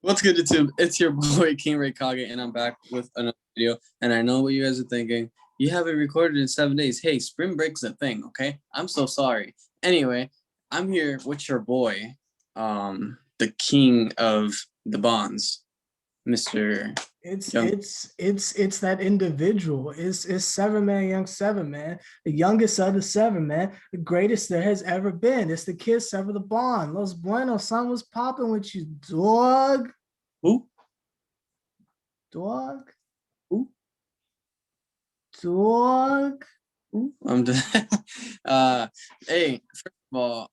What's good, YouTube? It's your boy King Ray Kage, and I'm back with another video. And I know what you guys are thinking. You haven't recorded in 7 days. Hey, spring break's a thing, okay? I'm so sorry. Anyway, I'm here with your boy, the king of the bonds, Mr. It's Young. it's that individual. It's Seven Man, Young Seven Man, the youngest of the seven, man, the greatest there has ever been. It's the kid Sever the Bond. Los Buenos, son was popping with you, dog. Who? Dog. Who? Dog. Who? I'm just hey, first of all,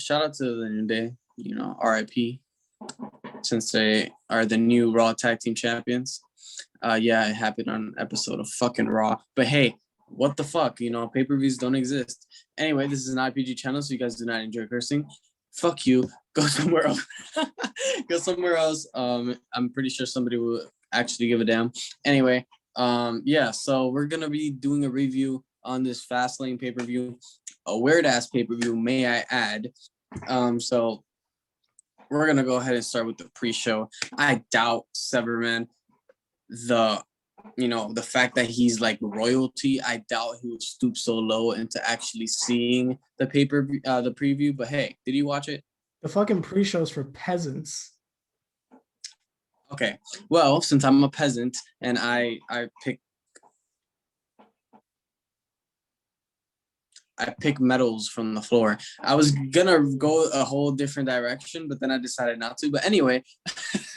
shout out to the New Day, RIP, since they are the new Raw Tag Team Champions. Yeah, it happened on an episode of fucking Raw. But hey, what the fuck? Pay-per-views don't exist. Anyway, this is an IPG channel, so you guys do not enjoy cursing. Fuck you. Go somewhere else. Go somewhere else. I'm pretty sure somebody will actually give a damn. Anyway, yeah, so we're gonna be doing a review on this Fastlane pay-per-view. A weird-ass pay-per-view, may I add. So we're gonna go ahead and start with the pre-show. I doubt Severman, the fact that he's like royalty, I doubt he would stoop so low into actually seeing the the preview. But hey, did you watch it? The fucking pre-shows for peasants. Okay, well, since I'm a peasant and I pick metals from the floor. I was gonna go a whole different direction, but then I decided not to. But anyway,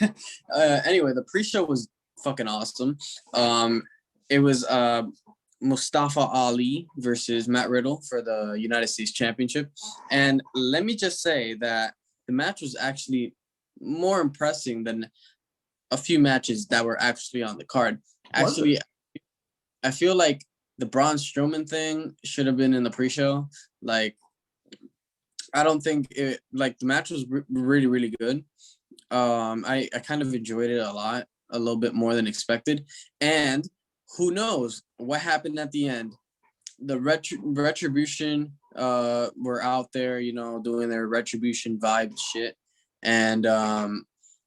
the pre-show was fucking awesome. It was Mustafa Ali versus Matt Riddle for the United States Championship. And let me just say that the match was actually more impressive than a few matches that were actually on the card. Actually, I feel like the Braun Strowman thing should have been in the pre-show. Like, I don't think it, like, the match was really, really good. I kind of enjoyed it a little bit more than expected. And who knows what happened at the end? The Retribution were out there, doing their Retribution vibe shit. And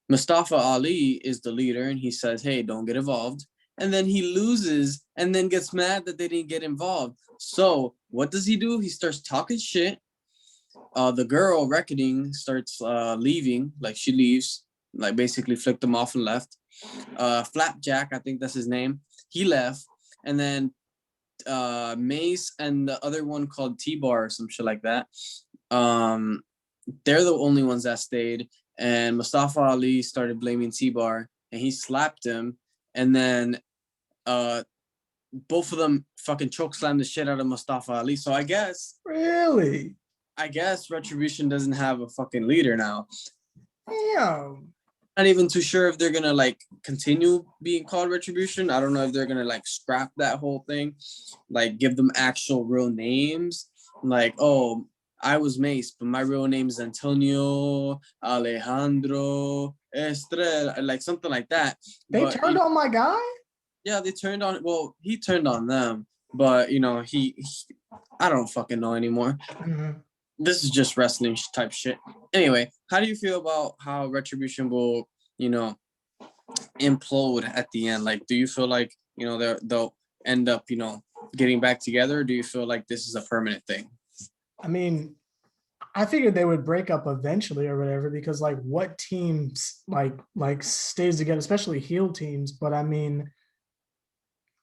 Mustafa Ali is the leader, and he says, hey, don't get involved. And then he loses and then gets mad that they didn't get involved. So what does he do? He starts talking shit. The girl, Reckoning, starts leaving. Like, she leaves, like, basically flicked him off and left. Flapjack, I think that's his name, he left. And then Mace and the other one called T-Bar or some shit like that, they're the only ones that stayed. And Mustafa Ali started blaming T-Bar, and he slapped him. And then both of them fucking chokeslammed the shit out of Mustafa Ali. So I guess Retribution doesn't have a fucking leader now. Damn. Not even too sure if they're gonna like continue being called Retribution. I don't know if they're gonna like scrap that whole thing, like give them actual real names. Like, oh, I was Mace, but my real name is Antonio Alejandro Estrella, like something like that. They turned on my guy? Yeah, they turned on, well, he turned on them, but he I don't fucking know anymore. Mm-hmm. This is just wrestling type shit. Anyway, how do you feel about how Retribution will, implode at the end? Like, do you feel like, they'll end up, getting back together? Or do you feel like this is a permanent thing? I mean, I figured they would break up eventually or whatever, because like what teams like stays together, especially heel teams. But I mean,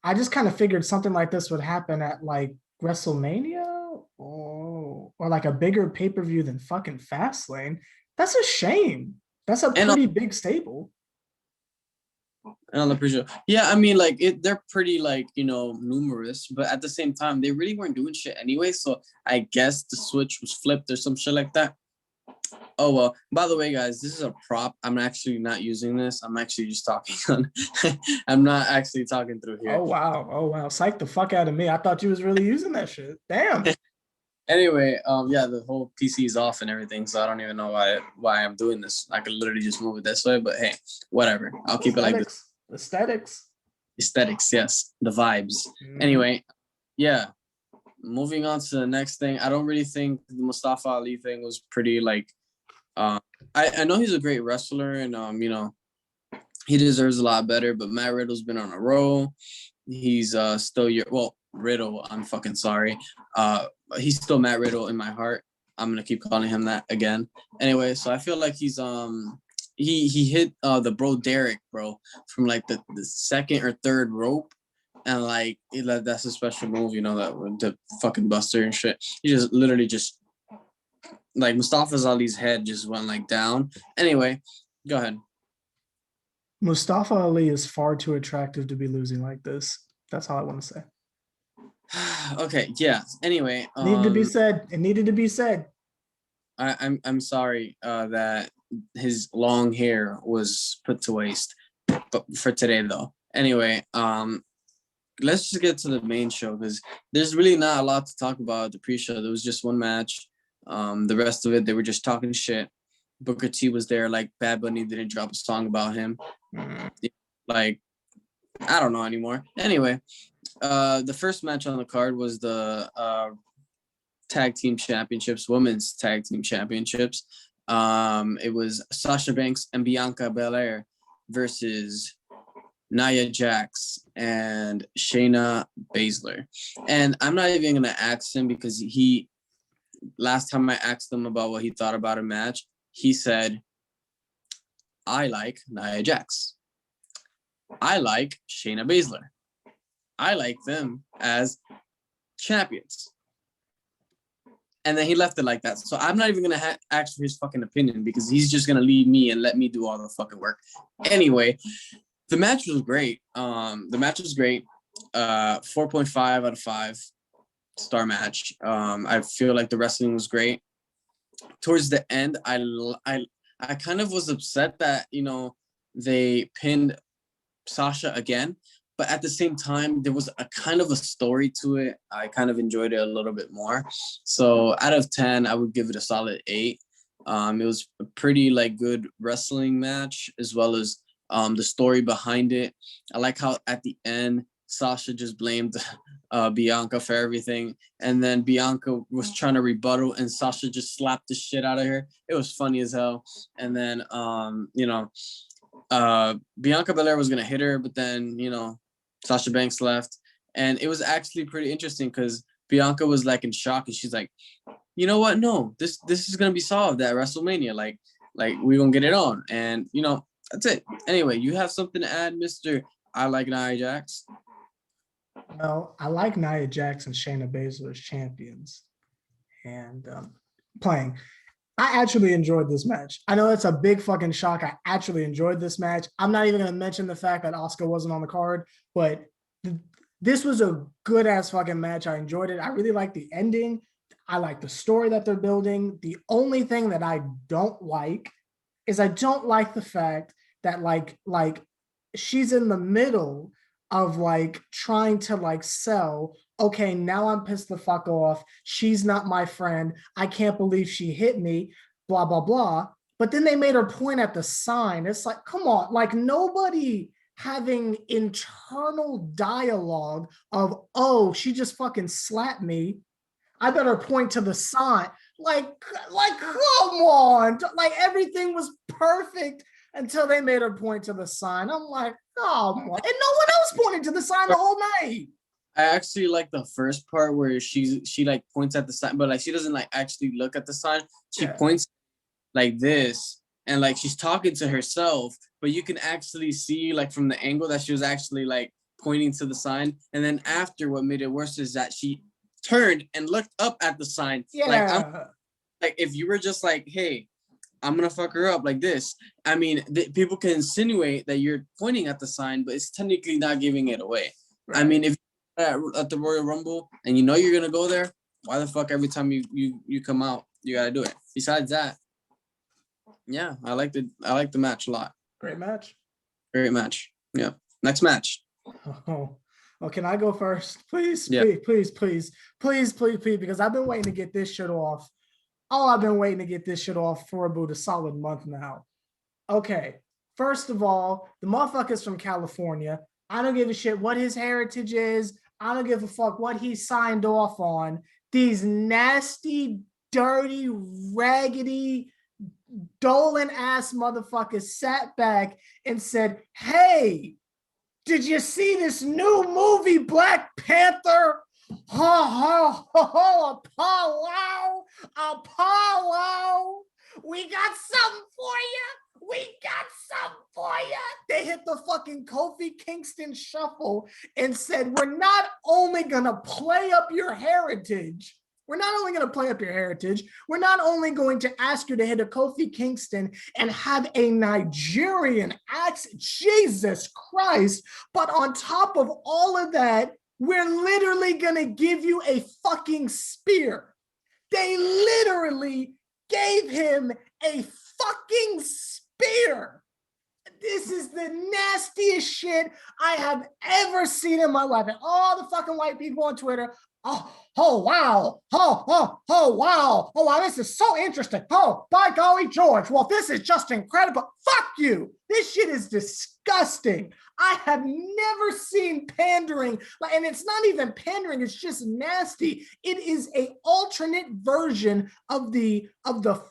I just kind of figured something like this would happen at like WrestleMania or like a bigger pay-per-view than fucking Fastlane. That's a shame. That's a pretty big stable. And I appreciate. Yeah, I mean, like they're pretty like numerous, but at the same time, they really weren't doing shit anyway. So I guess the switch was flipped or some shit like that. Oh well. By the way, guys, this is a prop. I'm actually not using this. I'm actually just talking on. I'm not actually talking through here. Oh wow. Psych the fuck out of me. I thought you was really using that shit. Damn. Anyway, yeah, the whole PC is off and everything, so I don't even know why I'm doing this. I could literally just move it this way, but hey, whatever. I'll keep it like this. Aesthetics, yes. The vibes. Anyway, yeah. Moving on to the next thing. I don't really think the Mustafa Ali thing was pretty like I know he's a great wrestler, and He deserves a lot better, but Matt Riddle's been on a roll. He's still Riddle. I'm fucking sorry. He's still Matt Riddle in my heart. I'm gonna keep calling him that again. Anyway, so I feel like he's he hit the bro Derek, bro, from like the second or third rope, and like that's a special move, you know, that the fucking Buster and shit. He just literally just like Mustafa Ali's head just went like down. Anyway, go ahead. Mustafa Ali is far too attractive to be losing like this. That's all I want to say. Okay, yeah. Anyway, Needed to be said. It needed to be said. I'm sorry that his long hair was put to waste, but for today though. Anyway, let's just get to the main show because there's really not a lot to talk about at the pre-show. There was just one match. The rest of it, they were just talking shit. Booker T was there, like Bad Bunny didn't drop a song about him. Like, I don't know anymore. Anyway, the first match on the card was the tag team championships, women's tag team championships. It was Sasha Banks and Bianca Belair versus Nia Jax and Shayna Baszler. And I'm not even gonna ask him because last time I asked him about what he thought about a match, he said, I like Nia Jax. I like Shayna Baszler. I like them as champions. And then he left it like that. So I'm not even going to ask for his fucking opinion because he's just going to leave me and let me do all the fucking work. Anyway, the match was great. 4.5 out of 5 star match. I feel like the wrestling was great. Towards the end, I kind of was upset that, you know, they pinned Sasha again. But at the same time, there was a kind of a story to it. I kind of enjoyed it a little bit more. So out of 10, I would give it a solid 8. It was a pretty like good wrestling match as well as the story behind it. I like how at the end, Sasha just blamed Bianca for everything. And then Bianca was trying to rebuttal and Sasha just slapped the shit out of her. It was funny as hell. And then, Bianca Belair was going to hit her, but then, you know, Sasha Banks left. And it was actually pretty interesting because Bianca was like in shock and she's like, you know what? No, this is going to be solved at WrestleMania. Like we're going to get it on. And, you know, that's it. Anyway, you have something to add, Mr. I like Nia Jax? Well, I like Nia Jax and Shayna Baszler as champions and playing. I actually enjoyed this match. I know it's a big fucking shock. I actually enjoyed this match. I'm not even going to mention the fact that Asuka wasn't on the card, but this was a good ass fucking match. I enjoyed it. I really like the ending. I like the story that they're building. The only thing that I don't like is I don't like the fact that like she's in the middle of like trying to like sell, okay, now I'm pissed the fuck off. She's not my friend. I can't believe she hit me, blah, blah, blah. But then they made her point at the sign. It's like, come on, like nobody having internal dialogue of, oh, she just fucking slapped me. I better point to the sign. Like, come on. Like everything was perfect until they made her point to the sign. I'm like, oh, and no one else pointed to the sign the whole night. I actually like the first part where she like points at the sign, but like she doesn't like actually look at the sign. She points like this, and like she's talking to herself, but you can actually see like from the angle that she was actually like pointing to the sign. And then after, what made it worse is that she turned and looked up at the sign. Yeah. Like if you were just like, hey, I'm gonna fuck her up like this. I mean, people can insinuate that you're pointing at the sign, but it's technically not giving it away. Right. I mean, if at the Royal Rumble and you know you're gonna go there, why the fuck every time you come out you gotta do it? Besides that, yeah, I like the match a lot. Great match. Yeah. Next match. Oh, can I go first? Please, yeah. please, because I've been waiting to get this shit off. I've been waiting to get this shit off for about a solid month now. Okay, first of all, the motherfucker's from California. I don't give a shit what his heritage is. I don't give a fuck what he signed off on. These nasty, dirty, raggedy, Dolan ass motherfucker sat back and said, "Hey, did you see this new movie, Black Panther? Ha ha ha! Apollo, Apollo, we got something for you. We got something for you." They hit the fucking Kofi Kingston shuffle and said, "We're not only gonna play up your heritage." We're not only going to play up your heritage, we're not only going to ask you to hit a Kofi Kingston and have a Nigerian accent, Jesus Christ, but on top of all of that, we're literally going to give you a fucking spear. They literally gave him a fucking spear. This is the nastiest shit I have ever seen in my life. And all the fucking white people on Twitter, oh wow, wow, oh wow, this is so interesting. Oh, by golly, George, well, this is just incredible. Fuck you. This shit is disgusting. I have never seen pandering, and it's not even pandering, it's just nasty. It is an alternate version of the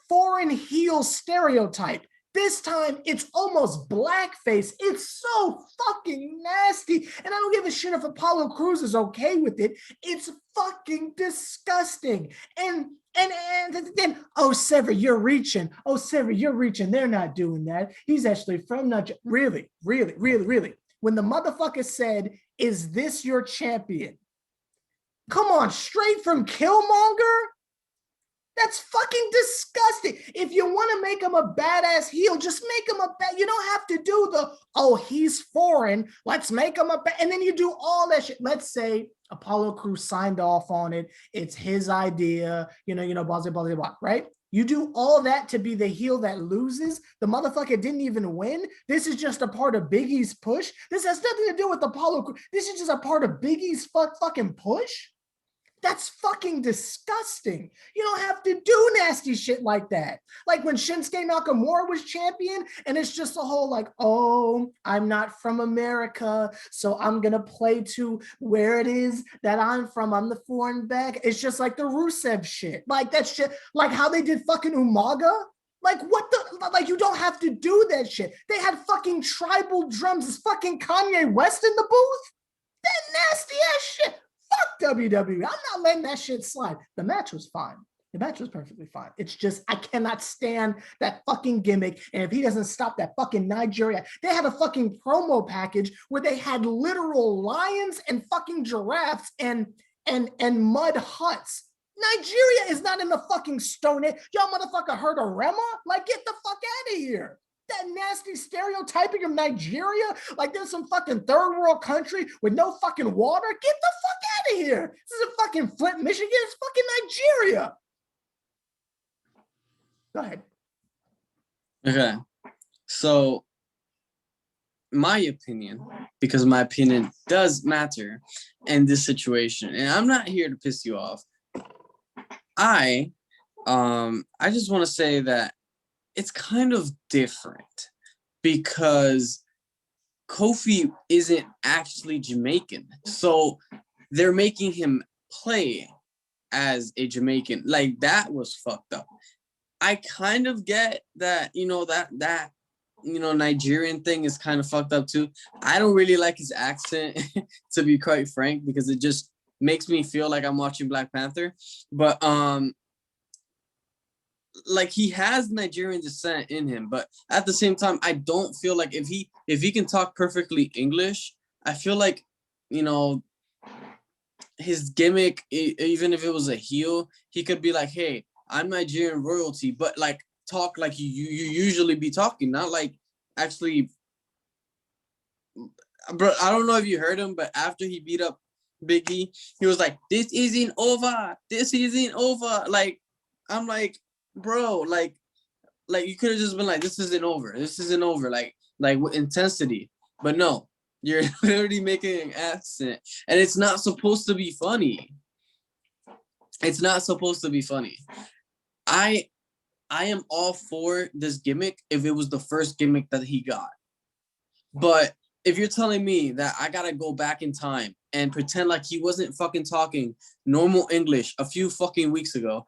foreign heel stereotype. This time, it's almost blackface. It's so fucking nasty. And I don't give a shit if Apollo Crews is okay with it. It's fucking disgusting. And then, oh, Sever, you're reaching. Oh, Sever, you're reaching. They're not doing that. He's actually from Nigeria. Really, really, really, really. When the motherfucker said, "Is this your champion?" Come on, straight from Killmonger? That's fucking disgusting. If you want to make him a badass heel, just make him a bad. You don't have to do the, "Oh, he's foreign, let's make him a bad," and then you do all that shit. Let's say Apollo Crews signed off on it. It's his idea, blah, blah, blah, blah, right? You do all that to be the heel that loses. The motherfucker didn't even win. This is just a part of Biggie's push. This has nothing to do with Apollo Crews. This is just a part of Biggie's fucking push. That's fucking disgusting. You don't have to do nasty shit like that. Like when Shinsuke Nakamura was champion, and it's just a whole like, "Oh, I'm not from America, so I'm going to play to where it is that I'm from. I'm the foreign bag." It's just like the Rusev shit. Like that shit, like how they did fucking Umaga. Like what the, like you don't have to do that shit. They had fucking tribal drums. Is fucking Kanye West in the booth? That nasty ass shit. Fuck WWE. I'm not letting that shit slide. The match was fine. The match was perfectly fine. It's just, I cannot stand that fucking gimmick. And if he doesn't stop that fucking Nigeria, they had a fucking promo package where they had literal lions and fucking giraffes and mud huts. Nigeria is not in the fucking Stone Age. Y'all motherfucker heard of Rema? Like, get the fuck out of here. That nasty stereotyping of Nigeria, like there's some fucking third world country with no fucking water. Get the fuck out of here. This is a fucking Flint, Michigan. It's fucking Nigeria. Go ahead. Okay. So, my opinion, because my opinion does matter in this situation, and I'm not here to piss you off. I just want to say that it's kind of different because Kofi isn't actually Jamaican. So they're making him play as a Jamaican. Like, that was fucked up. I kind of get that, that Nigerian thing is kind of fucked up too. I don't really like his accent, to be quite frank, because it just makes me feel like I'm watching Black Panther. But like, he has Nigerian descent in him, but at the same time, I don't feel like if he can talk perfectly English, I feel like, his gimmick, even if it was a heel, he could be like, "Hey, I'm Nigerian royalty," but like talk like you usually be talking, not like actually. Bro, I don't know if you heard him, but after he beat up Big E, he was like, "This isn't over. This isn't over." Like, I'm like, bro, like you could have just been like, "This isn't over. This isn't over." Like with intensity, but no, you're literally making an accent, and it's not supposed to be funny. It's not supposed to be funny. I am all for this gimmick if it was the first gimmick that he got, but if you're telling me that I gotta go back in time and pretend like he wasn't fucking talking normal English a few fucking weeks ago,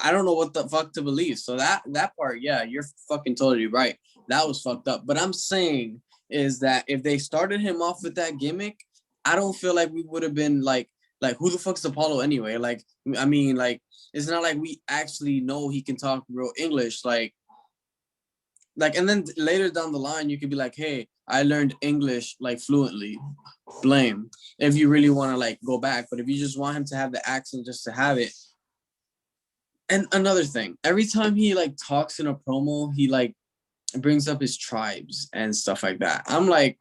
I don't know what the fuck to believe. So that part, yeah, you're fucking totally right. That was fucked up. But I'm saying is that if they started him off with that gimmick, I don't feel like we would have been like who the fuck's Apollo anyway? Like, I mean, like it's not like we actually know he can talk real English. Like, and then later down the line, you could be like, hey, I learned English like fluently. Blame if you really want to like go back. But if you just want him to have the accent just to have it. And another thing, every time he like talks in a promo, he like brings up his tribes and stuff like that. I'm like,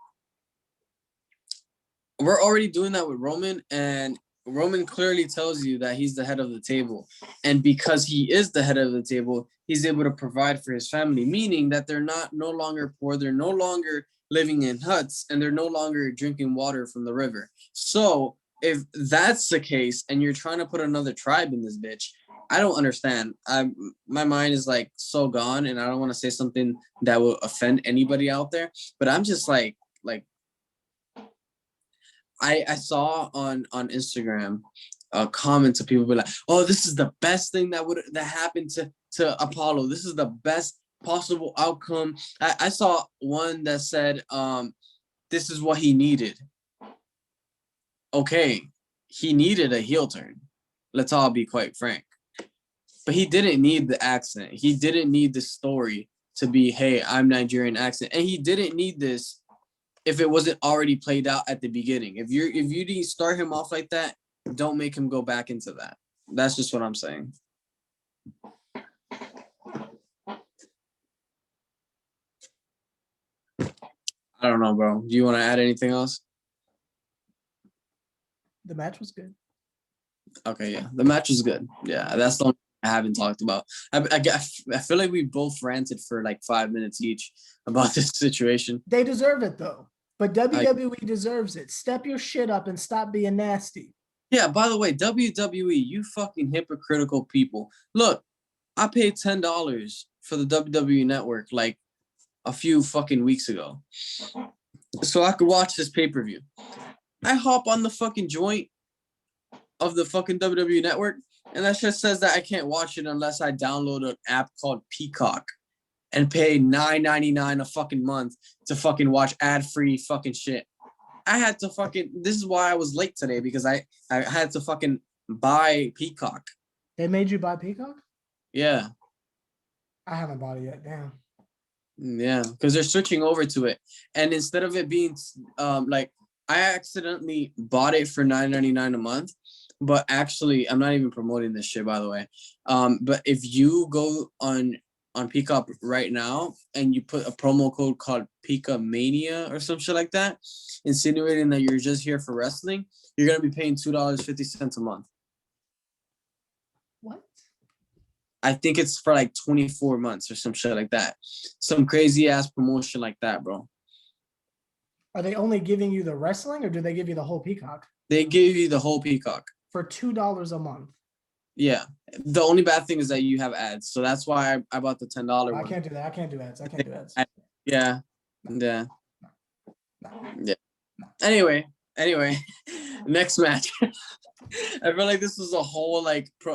we're already doing that with Roman, and Roman clearly tells you that he's the head of the table. And because he is the head of the table, he's able to provide for his family, meaning that they're no longer poor, they're no longer living in huts, and they're no longer drinking water from the river. So if that's the case, and you're trying to put another tribe in this bitch, I don't understand. My mind is like so gone, and I don't want to say something that will offend anybody out there, but I'm just like I saw on Instagram comments of people be like, "Oh, this is the best thing that happened to Apollo. This is the best possible outcome." I saw one that said, "This is what he needed." Okay, he needed a heel turn. Let's all be quite frank. But he didn't need the accent. He didn't need the story to be, "Hey, I'm Nigerian accent," and he didn't need this if it wasn't already played out at the beginning. If you didn't start him off like that, don't make him go back into that. That's just what I'm saying. I don't know, bro. Do you want to add anything else? The match was good. Okay, yeah. The match was good. Yeah, that's the only thing I haven't talked about. I feel like we both ranted for like 5 minutes each about this situation. They deserve it though. But WWE deserves it. Step your shit up and stop being nasty. Yeah, by the way, WWE, you fucking hypocritical people. Look, I paid $10 for the WWE Network like a few fucking weeks ago, so I could watch this pay-per-view. I hop on the fucking joint of the fucking WWE Network, and that shit says that I can't watch it unless I download an app called Peacock and pay $9.99 a fucking month to fucking watch ad-free fucking shit. I had to fucking, this is why I was late today, because I had to fucking buy Peacock. They made you buy Peacock? Yeah. I haven't bought it yet. Damn. Yeah, because they're switching over to it. And instead of it being like, I accidentally bought it for $9.99 a month, but actually, I'm not even promoting this shit, by the way. But if you go on Peacock right now and you put a promo code called Pika Mania or some shit like that, insinuating that you're just here for wrestling, you're gonna be paying $2.50 a month. What? I think it's for like 24 months or some shit like that. Some crazy ass promotion like that, bro. Are they only giving you the wrestling, or do they give you the whole Peacock? They give you the whole Peacock for $2 a month. Yeah. The only bad thing is that you have ads. So that's why I bought the $10 one. I can't do that. I can't do ads. Yeah. Yeah. Yeah. Anyway, next match. I feel like this was a whole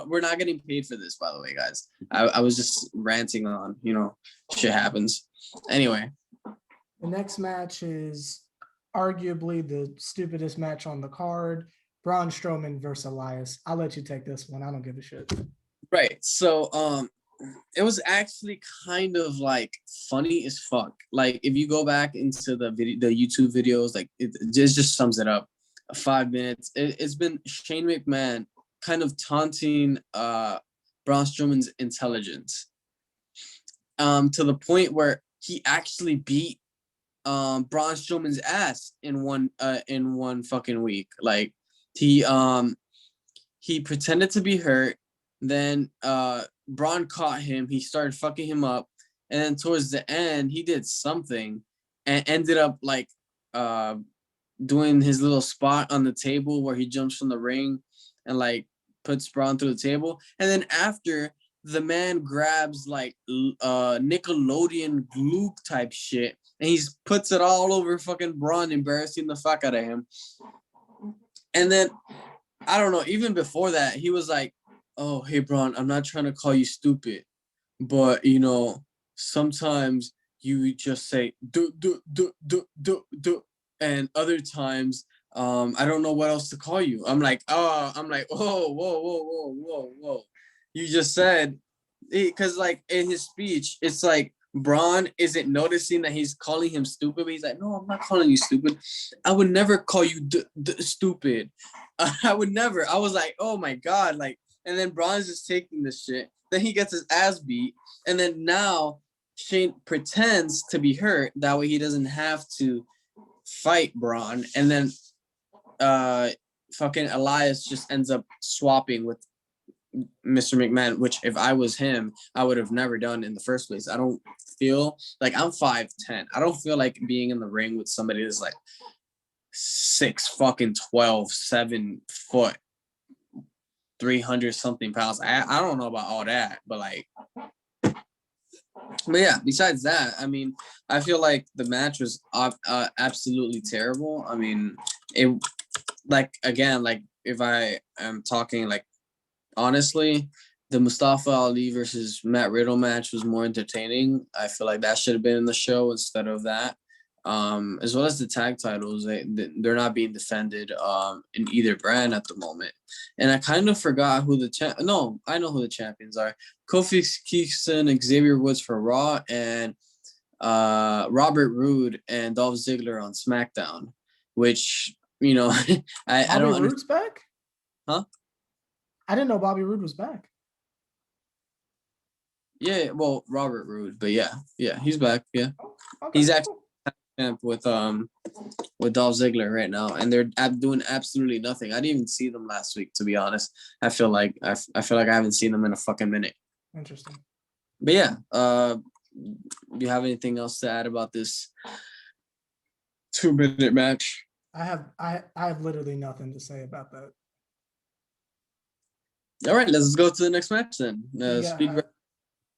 we're not getting paid for this, by the way, guys. I was just ranting on, shit happens. Anyway. The next match is arguably the stupidest match on the card. Braun Strowman versus Elias. I'll let you take this one. I don't give a shit. Right. So it was actually kind of funny as fuck. Like if you go back into the YouTube videos, it just sums it up. 5 minutes. It's been Shane McMahon kind of taunting Braun Strowman's intelligence. To the point where he actually beat Braun Strowman's ass in one fucking week. Like he pretended to be hurt, then Braun caught him, he started fucking him up, and then towards the end he did something and ended up doing his little spot on the table where he jumps from the ring and puts Braun through the table. And then after, the man grabs Nickelodeon glue type shit and he puts it all over fucking Braun, embarrassing the fuck out of him. And then I don't know, even before that, he was like, oh, hey, Braun, I'm not trying to call you stupid, but sometimes you just say do, and other times I don't know what else to call you. I'm like, oh, whoa. You just said, because like in his speech, it's like Braun isn't noticing that he's calling him stupid, but he's like, no, I'm not calling you stupid. I would never call you stupid. I would never. I was like, oh my God, like, and then Braun's just taking this shit. Then he gets his ass beat, and then now Shane pretends to be hurt. That way he doesn't have to fight Braun. And then fucking Elias just ends up swapping with Mr. McMahon, which if I was him, I would have never done in the first place. I don't feel like I'm 5'10". I don't feel like being in the ring with somebody that's like 6'12", 7 foot, 300 something pounds. I don't know about all that, but yeah, besides that, I mean, I feel like the match was absolutely terrible. I mean, it, like, again, like, if I am talking, like, honestly, the Mustafa Ali versus Matt Riddle match was more entertaining. I feel like that should have been in the show instead of that. As well as the tag titles, they're not being defended in either brand at the moment. And I kind of forgot who no, I know who the champions are. Kofi Kingston, Xavier Woods for Raw, and Robert Roode and Dolph Ziggler on SmackDown, which I Bobby don't understand. Roode's back? Huh? I didn't know Bobby Roode was back. Yeah, well, Robert Roode, but yeah, he's back. Yeah, Okay, he's actually cool. champ with Dolph Ziggler right now, and they're doing absolutely nothing. I didn't even see them last week, to be honest. I feel like I feel like I haven't seen them in a fucking minute. Interesting. But yeah, do you have anything else to add about this 2-minute match? I have literally nothing to say about that. All right, let's go to the next match then. Yeah,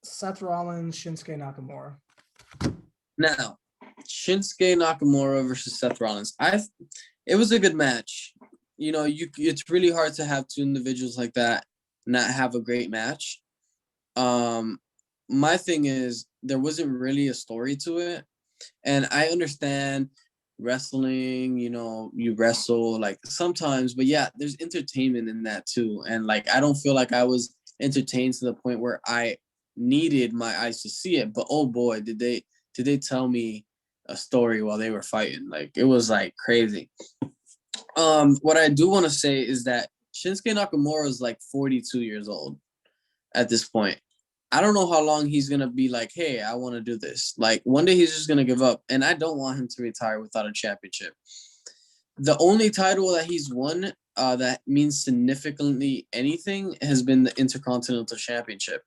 Seth Rollins, Shinsuke Nakamura. Now, Shinsuke Nakamura versus Seth Rollins. It was a good match. It's really hard to have two individuals like that not have a great match. My thing is there wasn't really a story to it, and I understand wrestling. You wrestle like sometimes, but yeah, there's entertainment in that too. And like I don't feel like I was entertained to the point where I needed my eyes to see it. But oh boy, did they tell me a story while they were fighting. Like it was like crazy. What I do want to say is that Shinsuke Nakamura is like 42 years old at this point. I don't know how long he's gonna be like, hey, I want to do this. Like one day he's just gonna give up, and I don't want him to retire without a championship. The only title that he's won that means significantly anything has been the Intercontinental Championship,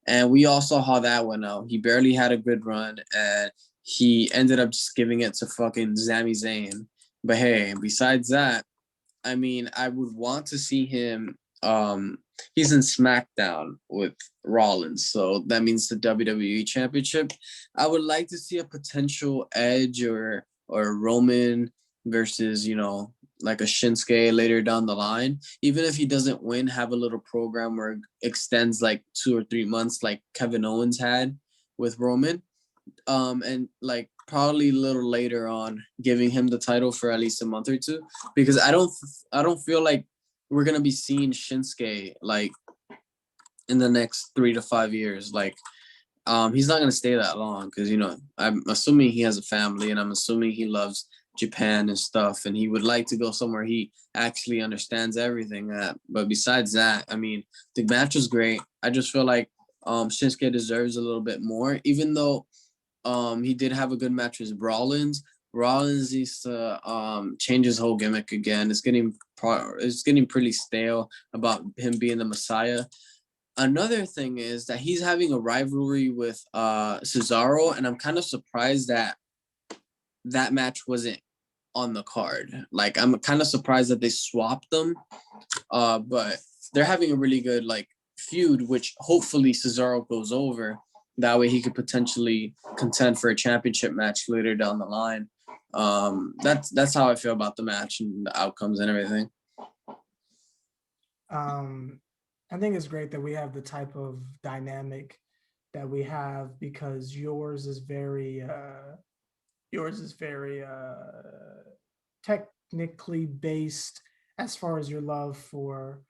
and we all saw how that went out. He barely had a good run, and he ended up just giving it to fucking Sami Zayn. But hey, besides that, I mean, I would want to see him. He's in SmackDown with Rollins, so that means the WWE Championship. I would like to see a potential Edge or Roman versus like a Shinsuke later down the line. Even if he doesn't win, have a little program where it extends like 2 or 3 months, like Kevin Owens had with Roman. And like probably a little later on giving him the title for at least a month or two, because I don't feel like we're gonna be seeing Shinsuke like in the next 3 to 5 years. Like he's not gonna stay that long because I'm assuming he has a family, and I'm assuming he loves Japan and stuff, and he would like to go somewhere he actually understands everything at. But besides that, I mean, the match was great. I just feel like Shinsuke deserves a little bit more, even though he did have a good match with Rollins. Rollins needs to change his whole gimmick again. It's getting pretty stale about him being the Messiah. Another thing is that he's having a rivalry with Cesaro, and I'm kind of surprised that that match wasn't on the card. Like I'm kind of surprised that they swapped them. But they're having a really good like feud, which hopefully Cesaro goes over. That way he could potentially contend for a championship match later down the line. That's how I feel about the match and the outcomes and everything. I think it's great that we have the type of dynamic that we have because yours is very technically based as far as your love for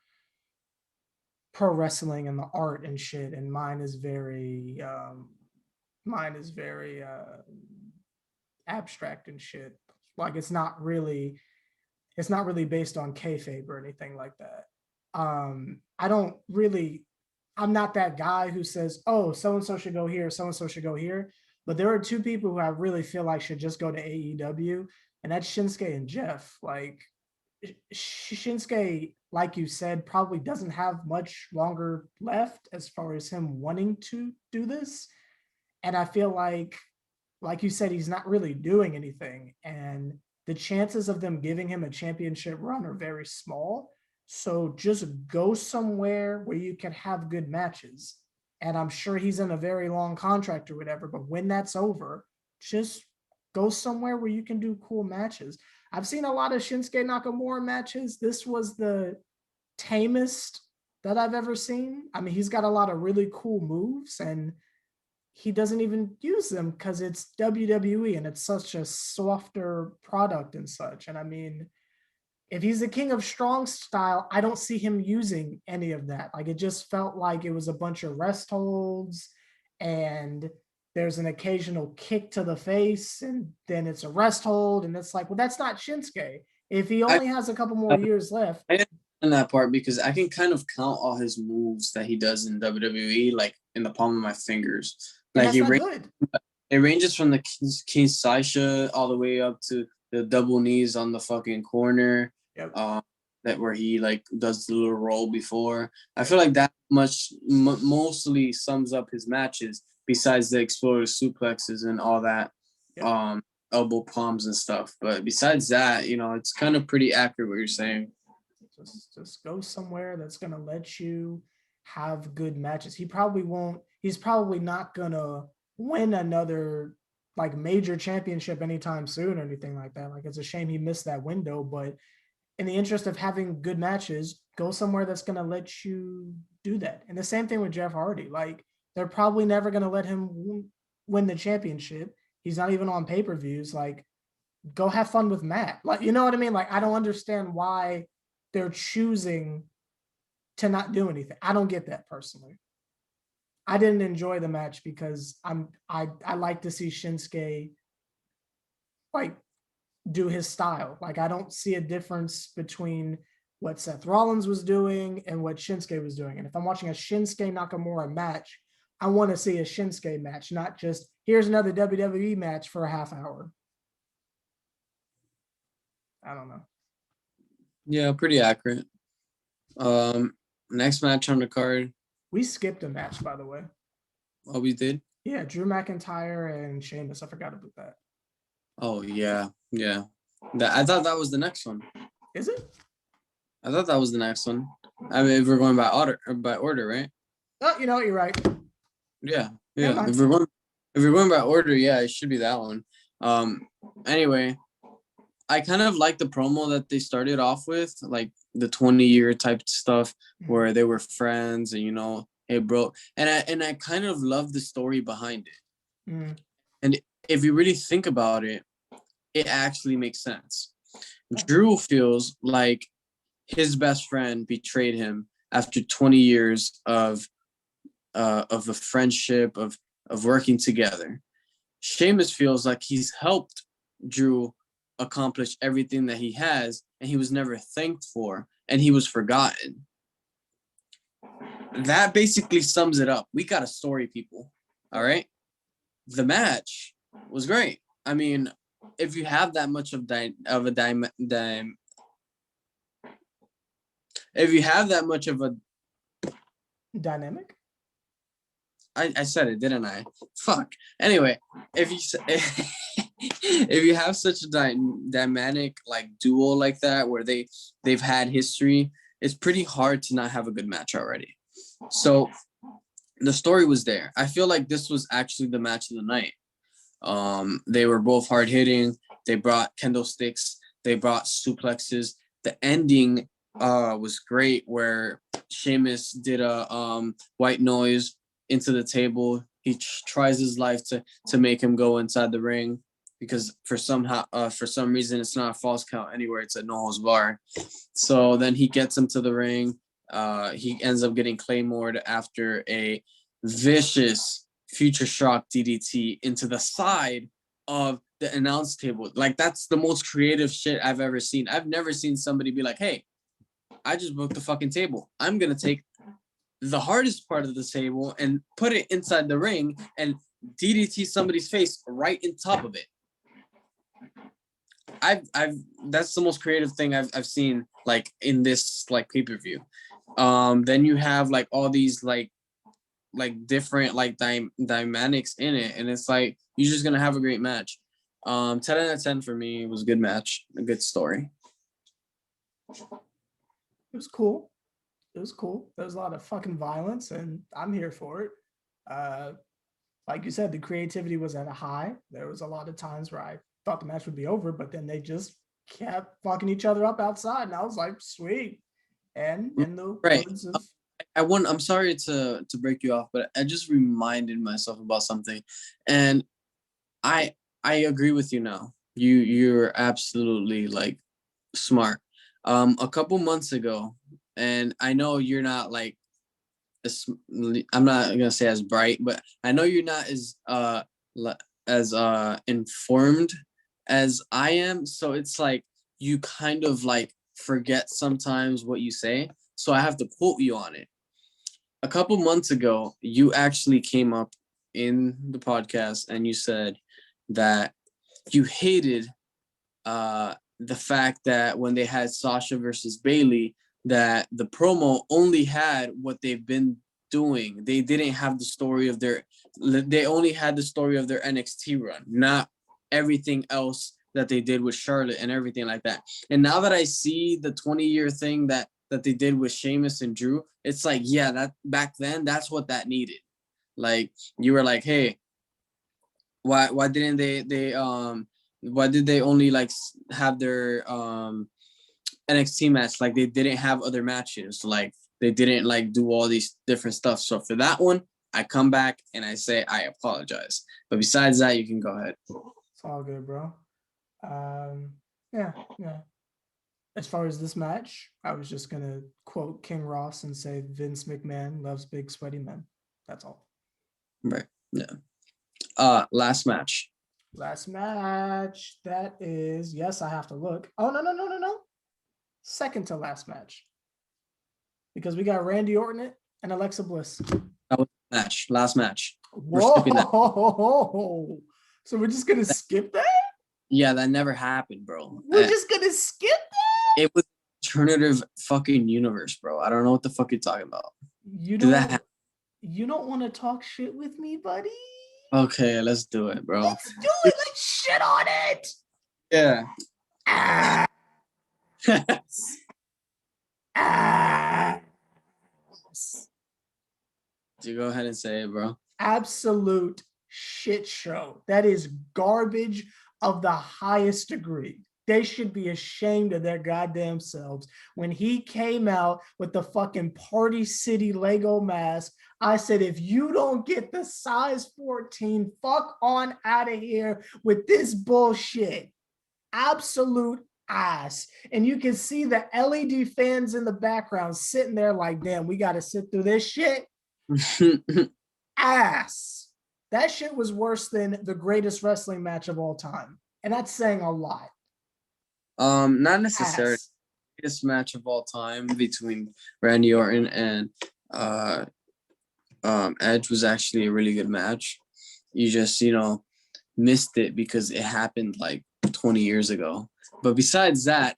pro wrestling and the art and shit, and mine is very abstract and shit. Like it's not really based on kayfabe or anything like that. I don't really, I'm not that guy who says, oh, so and so should go here, so and so should go here. But there are two people who I really feel like should just go to AEW, and that's Shinsuke and Jeff. Like Shinsuke, like you said, probably doesn't have much longer left as far as him wanting to do this. And I feel like you said, he's not really doing anything. And the chances of them giving him a championship run are very small. So just go somewhere where you can have good matches. And I'm sure he's in a very long contract or whatever, but when that's over, just go somewhere where you can do cool matches. I've seen a lot of Shinsuke Nakamura matches. This was the tamest that I've ever seen. I mean, he's got a lot of really cool moves and he doesn't even use them because it's WWE and it's such a softer product and such. And I mean, if he's the king of strong style, I don't see him using any of that. Like it just felt like it was a bunch of rest holds and there's an occasional kick to the face and then it's a rest hold. And it's like, well, that's not Shinsuke. If he I only has a couple more years left. I understand that part because I can kind of count all his moves that he does in WWE like in the palm of my fingers. Like That's not good. it ranges from the King Saisha all the way up to the double knees on the fucking corner. Yep. That where he like does the little roll before. I feel like that mostly sums up his matches. Besides the explosive suplexes and all that, yep. Elbow palms and stuff. But besides that, it's kind of pretty accurate what you're saying. Just go somewhere that's gonna let you have good matches. He probably won't. He's probably not gonna win another like major championship anytime soon or anything like that. Like it's a shame he missed that window, but in the interest of having good matches, go somewhere that's gonna let you do that. And the same thing with Jeff Hardy. Like they're probably never gonna let him win the championship. He's not even on pay-per-views. Like go have fun with Matt. Like you know what I mean? Like I don't understand why they're choosing to not do anything. I don't get that personally. I didn't enjoy the match because I like to see Shinsuke like do his style. Like I don't see a difference between what Seth Rollins was doing and what Shinsuke was doing. And if I'm watching a Shinsuke Nakamura match, I want to see a Shinsuke match, not just here's another WWE match for a half hour. I don't know. Yeah, pretty accurate. Next match on the card. We skipped a match, by the way. Oh, we did? Yeah, Drew McIntyre and Sheamus. I forgot about that. Oh, yeah. Yeah. I thought that was the next one. Is it? I thought that was the next one. I mean, if we're going by order, right? Oh, you know what? You're right. Yeah. Yeah. If we're going by order, yeah, it should be that one. Anyway, I kind of like the promo that they started off with, like the 20-year type stuff where they were friends and hey bro. And I kind of love the story behind it. Mm. And if you really think about it, it actually makes sense. Drew feels like his best friend betrayed him after 20 years of a friendship, of working together. Sheamus feels like he's helped Drew accomplish everything that he has, and he was never thanked for, and he was forgotten. That basically sums it up. We got a story, people. All right. The match was great. I mean, if you have that much if you have that much of a dynamic, I said it, didn't I? Fuck. Anyway, if you have such a dynamic like duo like that where they've had history, it's pretty hard to not have a good match already. So the story was there. I feel like this was actually the match of the night. They were both hard hitting. They brought kendo sticks. They brought suplexes. The ending was great, where Sheamus did a white noise into the table. He tries his life to make him go inside the ring, because for some reason it's not a false count anywhere. It's a no holds bar. So then he gets him to the ring. He ends up getting Claymored after a vicious Future Shock DDT into the side of the announce table. Like, that's the most creative shit I've ever seen. I've never seen somebody be like, hey, I just booked the fucking table. I'm going to take the hardest part of the table and put it inside the ring and DDT somebody's face right in top of it. That's the most creative thing I've seen, like, in this, like, pay-per-view. Then you have, like, all these like different, like, dynamics in it, and it's like you're just gonna have a great match. 10 out of 10 for me. It was a good match, a good story. It was cool. It was cool. There was a lot of fucking violence, and I'm here for it. Like you said, the creativity was at a high. There was a lot of times where I thought the match would be over, but then they just kept fucking each other up outside, and I was like, sweet. And in the words of, I'm sorry to break you off, but I just reminded myself about something, and I agree with you now. You're absolutely, like, smart. A couple months ago, and I know you're not, like, I'm not gonna say as bright, but I know you're not as informed as I am. So it's like you kind of, like, forget sometimes what you say. So I have to quote you on it. A couple months ago, you actually came up in the podcast and you said that you hated the fact that when they had Sasha versus Bailey, that the promo only had what they've been doing. They didn't have the story of they only had the story of their NXT run, not everything else that they did with Charlotte and everything like that. And now that I see the 20-year thing that they did with Sheamus and Drew, it's like, yeah, that back then, that's what that needed. Like, you were like, hey, why didn't why did they only, like, have their NXT match? Like, they didn't have other matches. Like, they didn't, like, do all these different stuff. So for that one, I come back and I say I apologize. But besides that, you can go ahead. It's all good, bro. Yeah. As far as this match, I was just gonna quote King Ross and say Vince McMahon loves big sweaty men. That's all. Right. Yeah. Last match. Last match. That is, yes, I have to look. Oh, no. Second to last match. Because we got Randy Orton and Alexa Bliss. That was match. Last match. Whoa. So we're just gonna skip that? Yeah, that never happened, bro. We're just gonna skip that? It was alternative fucking universe, bro. I don't know what the fuck you're talking about. You don't want to talk shit with me, buddy? Okay, let's do it, bro. Let's do it. Let's shit on it. Yeah. You go ahead and say it, bro. Absolute shit show. That is garbage of the highest degree. They should be ashamed of their goddamn selves. When he came out with the fucking Party City Lego mask, I said, if you don't get the size 14, fuck on out of here with this bullshit. Absolute ass. And you can see the LED fans in the background sitting there like, damn, we got to sit through this shit. Ass. That shit was worse than the greatest wrestling match of all time. And that's saying a lot. Not necessarily. Ass. Greatest match of all time between Randy Orton and Edge was actually a really good match. You just, missed it because it happened like 20 years ago. But besides that,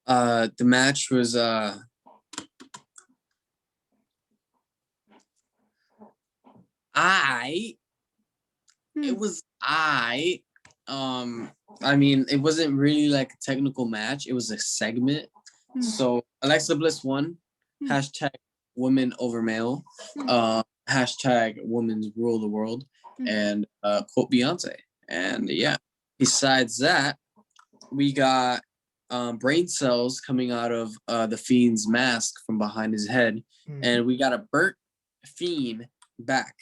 the match was it was I mean, it wasn't really like a technical match. It was a segment. So Alexa Bliss won. Hashtag women over male. Hashtag women's rule the world. And quote Beyonce. And yeah, Besides that, we got brain cells coming out of the Fiend's mask from behind his head, and we got a burnt Fiend back.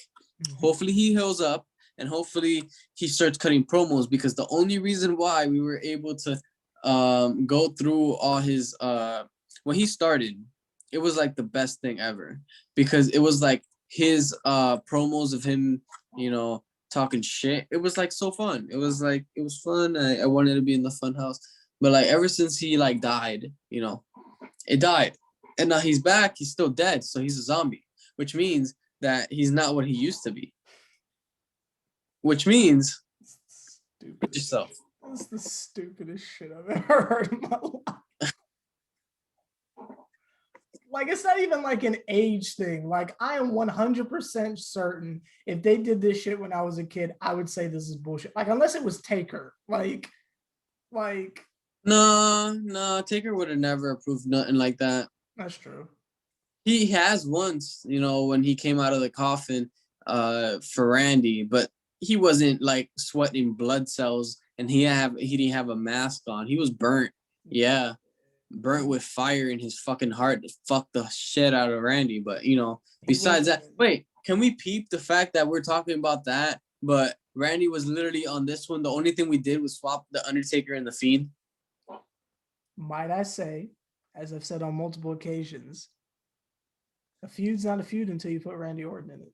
Hopefully he heals up, and hopefully he starts cutting promos, because the only reason why we were able to go through all his when he started, it was like the best thing ever, because it was like his promos of him, talking shit. It was like so fun. It was fun. I wanted to be in the fun house. But like ever since he like died, it died. And now he's back, he's still dead, so he's a zombie, which means that he's not what he used to be. Which means put yourself. That's the stupidest shit I've ever heard in my life. Like, it's not even like an age thing. Like, I am 100% certain if they did this shit when I was a kid, I would say this is bullshit. Like, unless it was Taker. Like. No, Taker would have never approved nothing like that. That's true. He has once, when he came out of the coffin for Randy, but he wasn't like sweating blood cells, and he didn't have a mask on. He was burnt. Yeah. Burnt with fire in his fucking heart to fuck the shit out of Randy. But besides that, wait, can we peep the fact that we're talking about that, but Randy was literally on this one? The only thing we did was swap the Undertaker and the Fiend. Might I say, as I've said on multiple occasions, a feud's not a feud until you put Randy Orton in it.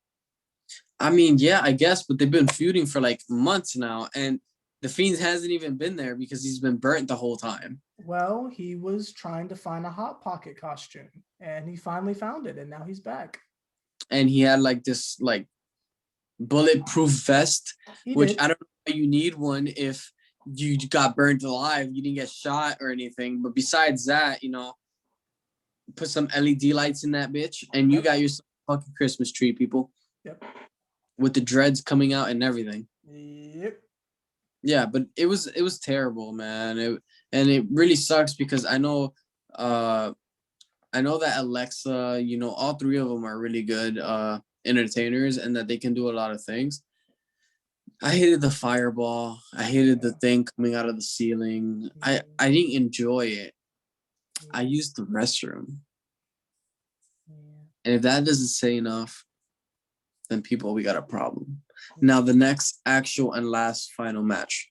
I mean, yeah, I guess, but they've been feuding for like months now, and the Fiend hasn't even been there because he's been burnt the whole time. Well, he was trying to find a Hot Pocket costume, and he finally found it, and now he's back. And he had like this like bulletproof vest, which I don't know why you need one if you got burned alive. You didn't get shot or anything. But besides that, put some LED lights in that bitch, and you got yourself a fucking Christmas tree, people. Yep. With the dreads coming out and everything. Yep. Yeah, but it was terrible, man. It really sucks because I know that Alexa, all three of them are really good entertainers, and that they can do a lot of things. I hated the fireball. I hated the thing coming out of the ceiling. I didn't enjoy it. I used the restroom. And if that doesn't say enough, then people, we got a problem. Now, the next actual and last final match.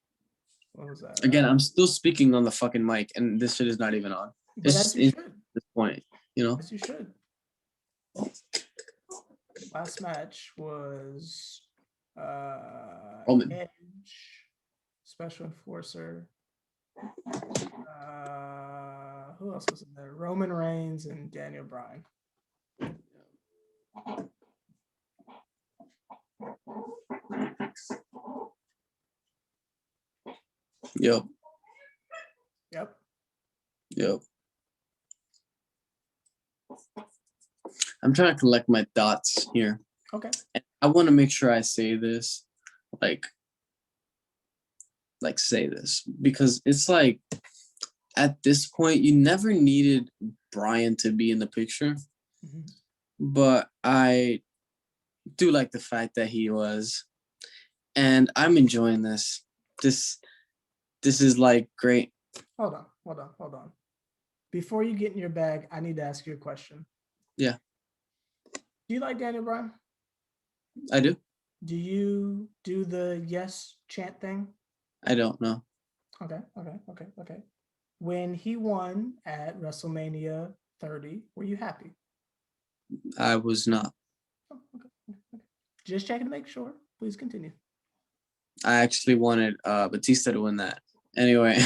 What was that? Again, I'm still speaking on the fucking mic, and this shit is not even on. It's just at this point, Yes, you should. Last match was Roman. Edge, Special Enforcer. Who else was in there? Roman Reigns and Daniel Bryan. Yep. I'm trying to collect my thoughts here. Okay. And I want to make sure I say this, like say this, because it's like at this point you never needed Bryan to be in the picture, but I do like the fact that he was, and I'm enjoying this. This is like great. Hold on. Before you get in your bag, I need to ask you a question. Yeah. Do you like Daniel Bryan? I do. Do you do the yes chant thing? I don't know. Okay. When he won at WrestleMania 30, were you happy? I was not. Oh, okay. Just checking to make sure. Please continue. I actually wanted Batista to win that. Anyway.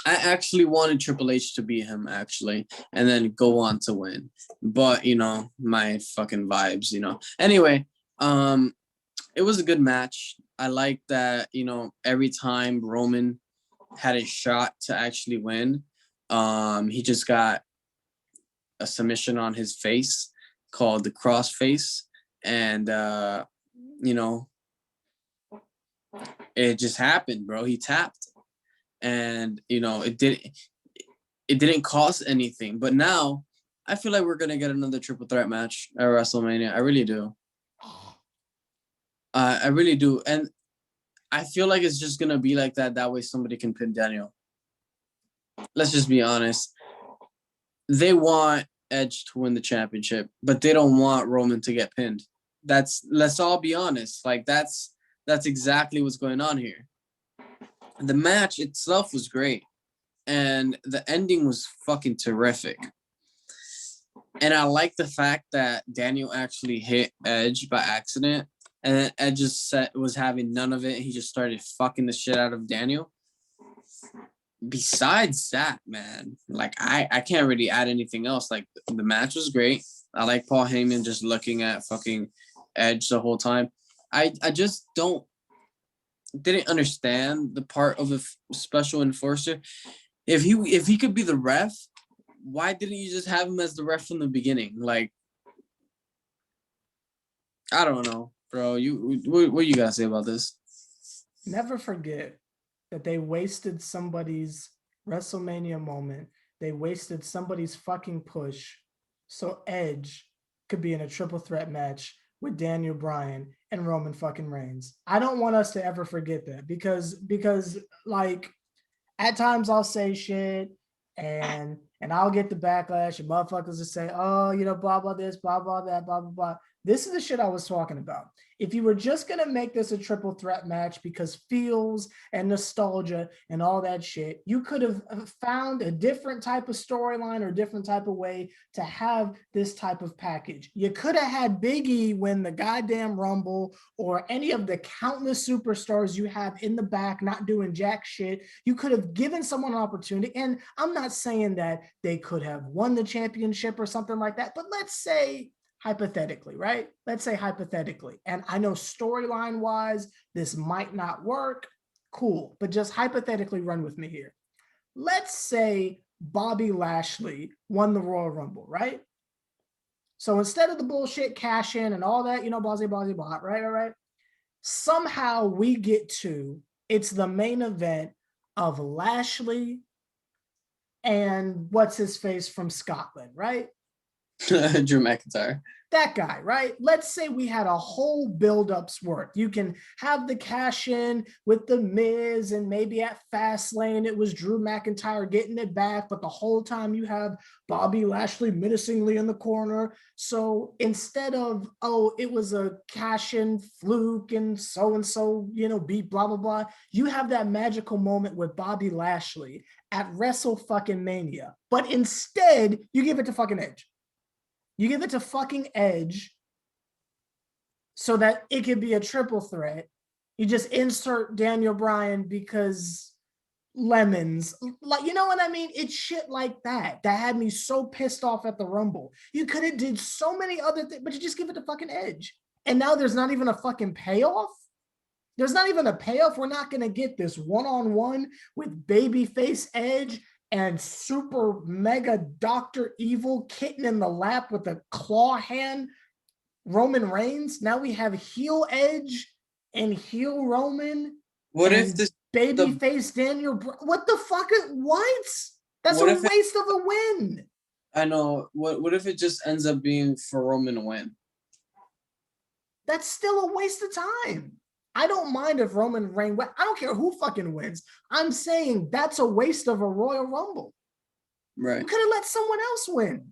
I actually wanted Triple H to beat him, actually, and then go on to win. But, my fucking vibes, Anyway, it was a good match. I like that, every time Roman had a shot to actually win, he just got a submission on his face called the cross face. And, it just happened, bro. He tapped. And it didn't cost anything, but now I feel like we're gonna get another triple threat match at WrestleMania. I really do. I really do, and I feel like it's just gonna be like that. That way, somebody can pin Daniel. Let's just be honest. They want Edge to win the championship, but they don't want Roman to get pinned. Let's all be honest. Like that's exactly what's going on here. The match itself was great, and the ending was fucking terrific. And I like the fact that Daniel actually hit Edge by accident, and then Edge just was having none of it. He just started fucking the shit out of Daniel. Besides that, man, like I can't really add anything else. Like the match was great. I like Paul Heyman just looking at fucking Edge the whole time. I just didn't understand the part of a special enforcer. If he could be the ref, why didn't you just have him as the ref from the beginning? Like, I don't know, bro. What you gotta say about this? Never forget that they wasted somebody's WrestleMania moment. They wasted somebody's fucking push so Edge could be in a triple threat match with Daniel Bryan and Roman fucking Reigns. I don't want us to ever forget that because like at times I'll say shit and I'll get the backlash and motherfuckers will say, oh, you know, blah, blah, this, blah, blah, that, blah, blah, blah. This is the shit I was talking about. If you were just going to make this a triple threat match because feels and nostalgia and all that shit, you could have found a different type of storyline or a different type of way to have this type of package. You could have had Big E win the goddamn Rumble or any of the countless superstars you have in the back not doing jack shit. You could have given someone an opportunity. And I'm not saying that they could have won the championship or something like that, but let's say hypothetically, right? Let's say hypothetically. And I know storyline wise, this might not work. Cool. But just hypothetically run with me here. Let's say Bobby Lashley won the Royal Rumble, right? So instead of the bullshit cash in and all that, you know, blah, right? Somehow we get to, it's the main event of Lashley and what's his face from Scotland, right? Drew McIntyre. That guy, right? Let's say we had a whole build-up's work. You can have the cash in with the Miz, and maybe at Fastlane it was Drew McIntyre getting it back, but the whole time you have Bobby Lashley menacingly in the corner. So instead of, oh, it was a cash in fluke and so, you know, beat blah, blah, blah, you have that magical moment with Bobby Lashley at Wrestle fucking Mania. But instead, you give it to fucking Edge. You give it to fucking Edge so that it could be a triple threat. You just insert Daniel Bryan because lemons. Like, you know what I mean? It's shit like that had me so pissed off at the Rumble. You could have did so many other things, but you just give it to fucking Edge. And now there's not even a fucking payoff. There's not even a payoff. We're not going to get this one-on-one with babyface Edge and super mega Dr. Evil kitten in the lap with a claw hand Roman Reigns. Now we have heel Edge and heel Roman. What if this babyface Daniel? What the fuck? What? That's a waste of a win. I know. What if it just ends up being for Roman to win? That's still a waste of time. I don't mind if Roman Reigns, I don't care who fucking wins. I'm saying that's a waste of a Royal Rumble. Right. We could have let someone else win.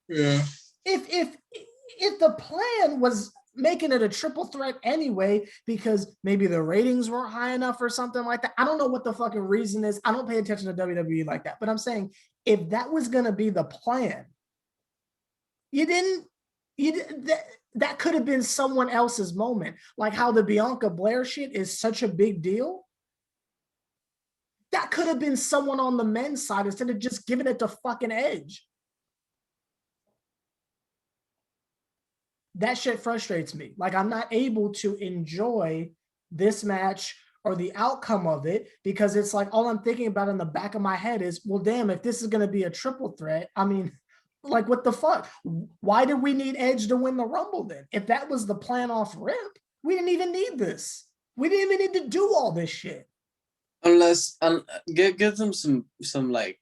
Yeah. If the plan was making it a triple threat anyway, because maybe the ratings weren't high enough or something like that. I don't know what the fucking reason is. I don't pay attention to WWE like that. But I'm saying if that was going to be the plan, that could have been someone else's moment. Like how the Bianca Blair shit is such a big deal. That could have been someone on the men's side instead of just giving it to fucking Edge. That shit frustrates me. Like I'm not able to enjoy this match or the outcome of it because it's like all I'm thinking about in the back of my head is, well, damn, if this is going to be a triple threat, I mean, like, what the fuck? Why did we need Edge to win the Rumble then? If that was the plan off rip, we didn't even need this. We didn't even need to do all this shit. Unless give them some slack.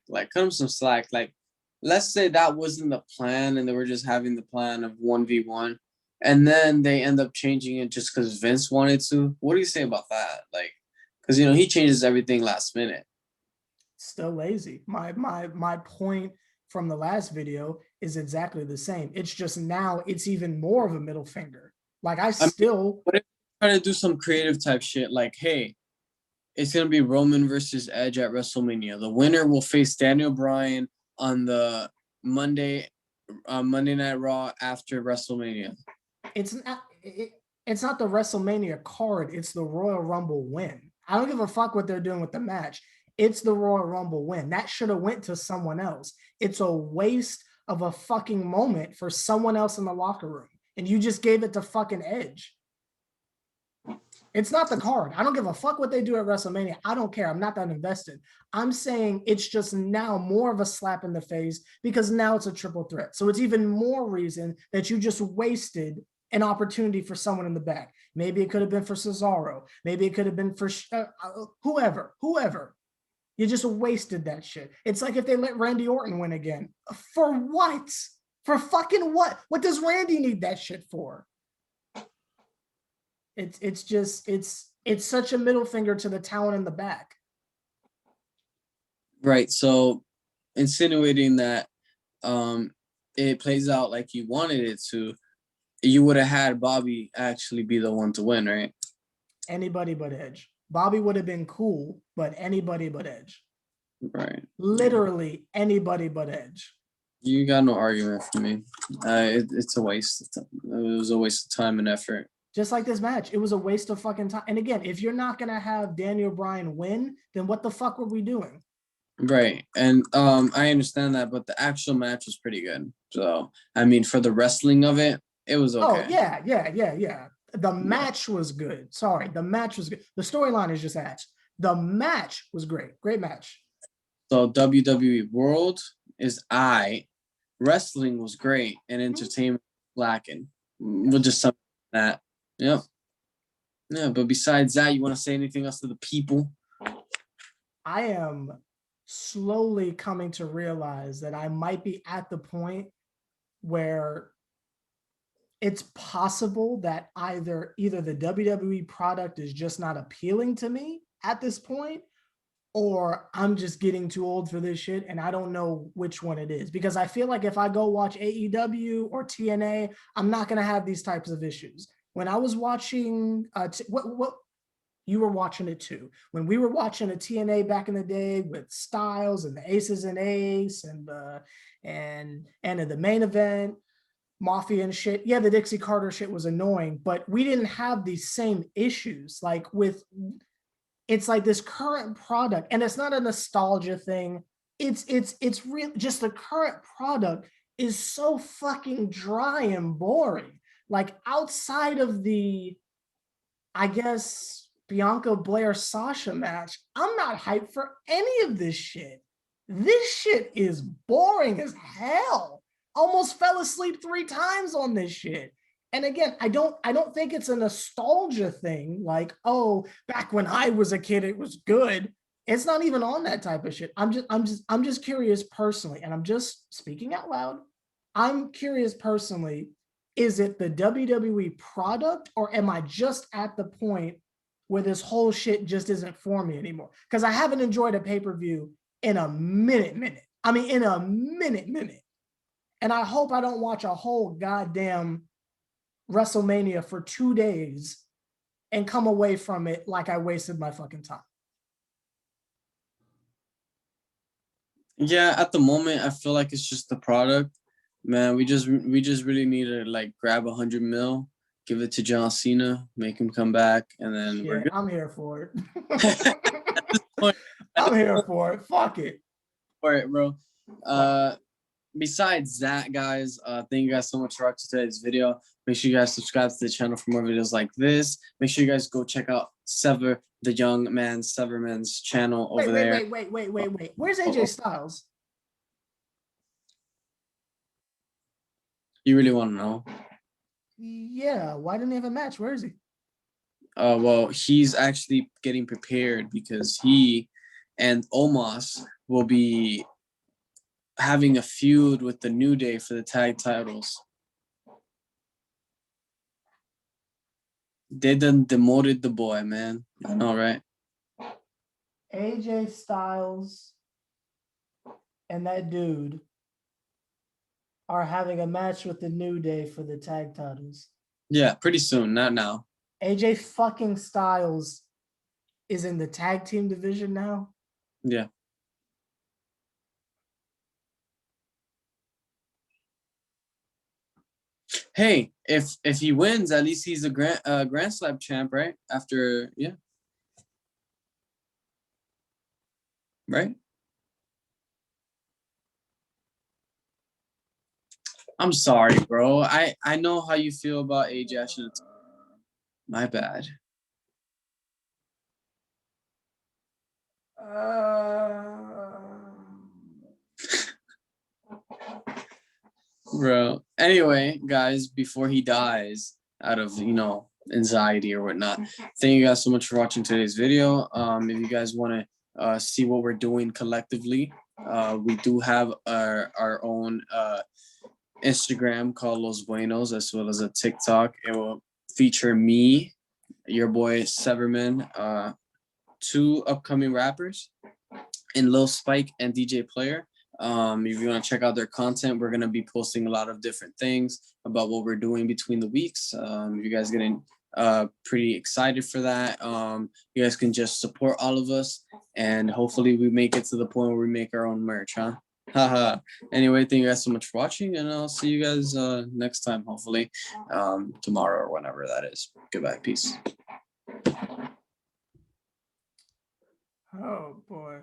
Like, cut them some slack. Like, let's say that wasn't the plan and they were just having the plan of 1v1. and then they end up changing it just because Vince wanted to. What do you say about that? Like, because he changes everything last minute. Still lazy. My point from the last video is exactly the same. It's just now it's even more of a middle finger. Like I still What if you try to do some creative type shit? Like, hey, it's gonna be Roman versus Edge at WrestleMania. The winner will face Daniel Bryan on the Monday Night Raw after WrestleMania. It's not the WrestleMania card. It's the Royal Rumble win. I don't give a fuck what they're doing with the match. It's the Royal Rumble win. That should have went to someone else. It's a waste of a fucking moment for someone else in the locker room. And you just gave it to fucking Edge. It's not the card. I don't give a fuck what they do at WrestleMania. I don't care. I'm not that invested. I'm saying it's just now more of a slap in the face because now it's a triple threat. So it's even more reason that you just wasted an opportunity for someone in the back. Maybe it could have been for Cesaro. Maybe it could have been for whoever. You just wasted that shit. It's like if they let Randy Orton win again. For what? For fucking what? What does Randy need that shit for? It's such a middle finger to the talent in the back. Right. So insinuating that it plays out like you wanted it to, you would have had Bobby actually be the one to win, right? Anybody but Edge. Bobby would have been cool, but anybody but Edge. Right. Literally anybody but Edge. You got no argument for me. It's a waste. It was a waste of time and effort. Just like this match, it was a waste of fucking time. And again, if you're not gonna have Daniel Bryan win, then what the fuck were we doing? Right. And I understand that, but the actual match was pretty good. So I mean, for the wrestling of it, it was okay. Oh, yeah. The match was good. Sorry, the match was good. The storyline is just ass. The match was great. Great match. So WWE World is wrestling was great and entertainment lacking. We'll just sum that. Yep. Yeah, but besides that, you want to say anything else to the people? I am slowly coming to realize that I might be at the point where it's possible that either the WWE product is just not appealing to me at this point, or I'm just getting too old for this shit and I don't know which one it is. Because I feel like if I go watch AEW or TNA, I'm not going to have these types of issues. When I was watching, what you were watching it too. When we were watching a TNA back in the day with Styles and the Aces and Ace and the main event, Mafia and shit. Yeah, the Dixie Carter shit was annoying, but we didn't have these same issues. Like it's like this current product, and it's not a nostalgia thing. It's real. Just the current product is so fucking dry and boring. Like outside of the, I guess, Bianca Blair Sasha match, I'm not hyped for any of this shit. This shit is boring as hell. Almost fell asleep 3 times on this shit. And again, I don't think it's a nostalgia thing. Like, oh, back when I was a kid, it was good. It's not even on that type of shit. I'm just curious personally, and I'm just speaking out loud. I'm curious personally, is it the WWE product, or am I just at the point where this whole shit just isn't for me anymore? Because I haven't enjoyed a pay-per-view in a minute. I mean, in a minute. And I hope I don't watch a whole goddamn WrestleMania for 2 days and come away from it like I wasted my fucking time. Yeah, at the moment, I feel like it's just the product. Man, we just really need to like grab 100 mil, give it to John Cena, make him come back, and then we're good. I'm here for it. I'm here for it. Fuck it. For it, bro. Besides that, guys, thank you guys so much for watching today's video. Make sure you guys subscribe to the channel for more videos like this. Make sure you guys go check out Severman's channel over there. Wait. Where's AJ Styles? You really want to know? Yeah, why didn't he have a match? Where is he? Well, he's actually getting prepared because he and Omos will be having a feud with the New Day for the tag titles. They done demoted the boy, man. I know, right? AJ Styles and that dude are having a match with the New Day for the tag titles. Yeah, pretty soon, not now. AJ fucking Styles is in the tag team division now. Yeah. Hey, if he wins, at least he's a Grand Slam champ, right? After, yeah, right. I'm sorry, bro. I know how you feel about AJ. I should. My bad, bro. Anyway, guys, before he dies out of anxiety or whatnot, thank you guys so much for watching today's video. If you guys want to see what we're doing collectively, we do have our own Instagram called Los Buenos, as well as a TikTok. It will feature me, your boy Severman, two upcoming rappers, and Lil Spike and DJ Player. If you want to check out their content, we're going to be posting a lot of different things about what we're doing between the weeks. You guys getting pretty excited for that. You guys can just support all of us, and hopefully we make it to the point where we make our own merch, huh? Haha. Anyway, thank you guys so much for watching, and I'll see you guys next time, hopefully tomorrow or whenever that is. Goodbye. Peace. Oh boy.